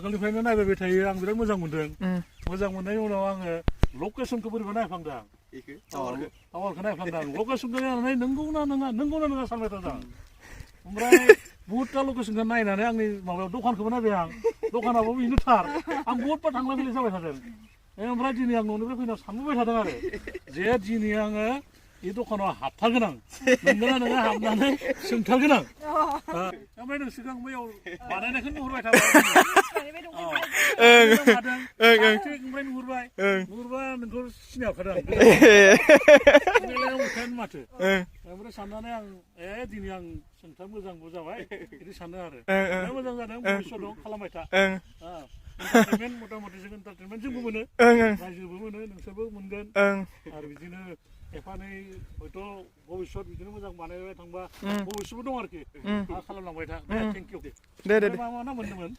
आगोलनिफ्रायनो नायबाय थायो आं बिराद मोजां मोनदों मोजां मोननायनि उनाव आङो लकेसनखौ बोरैबा नायफ्लांदों टावारखौ नायफ्लांदों लकेसनखौ नायनानै नंगौना नङा सानबाय थादों ओमफ्राय बहुदथा लकेसनखौ नायनानै आंनि माबायाव दखानखौबो नायबाय आं दखानाबो बेनो थार आं बहुदबा थांलाय फैलाय जाबाय थादों ओमफ्राय दिनै आं न'निफ्राय फैना सानबोबाय थादों आरो जे दिनै आङो बे दखानाव हाबथारगोन आं नंगौना नङा हाबनानै सोंथारगोन आं ओमफ्राय नोंसोरखौ आं बैयाव बानायनायखौ नुहुरबाय थाबाय ओमफ्राय नुहुरबा नोंखौ सिनायखादों आं माथो ओमफ्राय साननानै आं दिनै आं सोंथार मोजांबो जाबाय बिदि सानो आरो मोजां जादों भबिष्यत दं खालामबाय था एन्टारटेनमेन्ट मथा मथि जों एन्टारटेनमेन्ट जोंबो मोनो रायजोबो मोनो नोंसोरबो मोनगोन आरो बिदिनो एफानै हयथ' भबिष्यत बिदिनो मोजां बानायबाय थांबा भबिष्यतबो दं आरोखि खालामलांबाय था थेंक इउ दे मा ना मोनदोंमोन